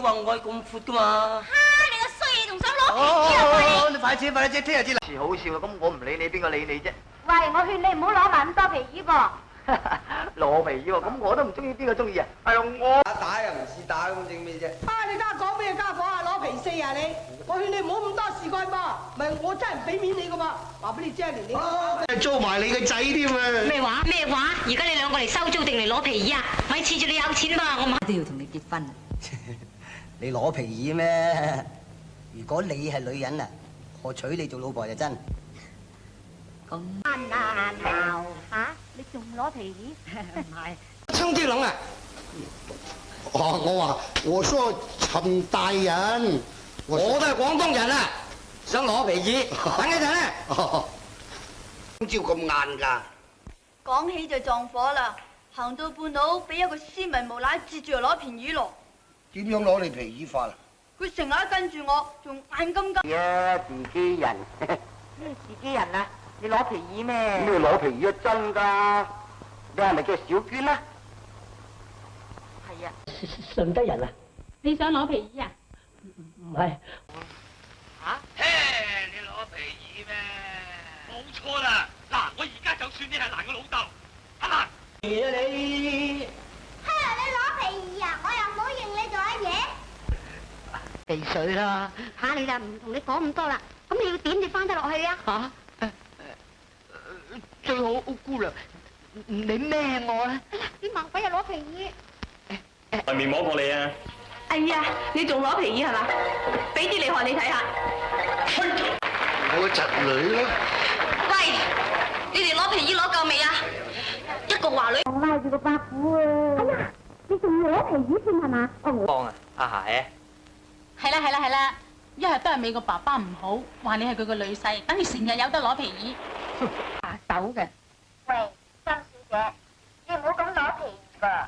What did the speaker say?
話愛咁闊噶嘛。你個衰嘢仲想攞皮啊！你快啲，聽日知啦。是好笑啦，咁我唔理你，邊個理你啫？喂，我勸你唔好攞埋咁多皮衣噃。攞皮喎，咁我都唔中意，邊個中意啊？係我打又唔似打咁整咩啫？你家講咩家伙啊？攞皮四啊你！我勸你唔好咁多事幹噃，唔係我真係唔俾面你噶嘛！話俾你知啊，連你租埋你個仔添啊！咩話？而家你兩個嚟收租定嚟攞皮衣啊？咪恃住你有錢嘛！我都要同你結婚。你攞皮衣咩？如果你係女人啊，我娶你做老婆就真。咁嚇？你仲攞皮衣？唔係。衝啲窿啊！我說陳大人，我都係廣東人啊，想攞皮衣，等一陣咧。今朝咁晏㗎？講起就撞火啦，行到半路俾一個斯文無賴截住嚟攞皮衣咯。點樣攞你皮衣法啊？佢成日都跟住我，仲眼金金。自己人。咩自己人啊？你攞皮衣咩？咩攞皮衣啊？真㗎？你係咪叫小娟啊？係啊。順德人啊？你想攞皮衣啊？唔係。嚇？你攞皮衣咩？冇錯啦！嗱，我而家就算你係蘭個老豆，阿蘭。你你攞皮衣啊？我又唔好認你做乜嘢？避水啦。嚇你啦，唔同你講咁多啦。咁你要點至翻得落去啊？嚇？最好姑娘，你孭我啦。哎呀，啲盲鬼又攞皮衣。外面摸過你啊！哎呀，你仲攞皮衣係嘛？俾啲厲害你睇下。我個侄女啦。喂，你哋攞皮衣攞夠未啊？一個華女。我拉住個伯父啊！哎呀，你仲攞皮衣添係嘛？幫啊，阿鞋。係啦，一日都係美國爸爸唔好，話你係佢個女婿，等你成日有得攞皮衣。下手嘅。喂，曾小姐，你唔好咁攞皮㗎。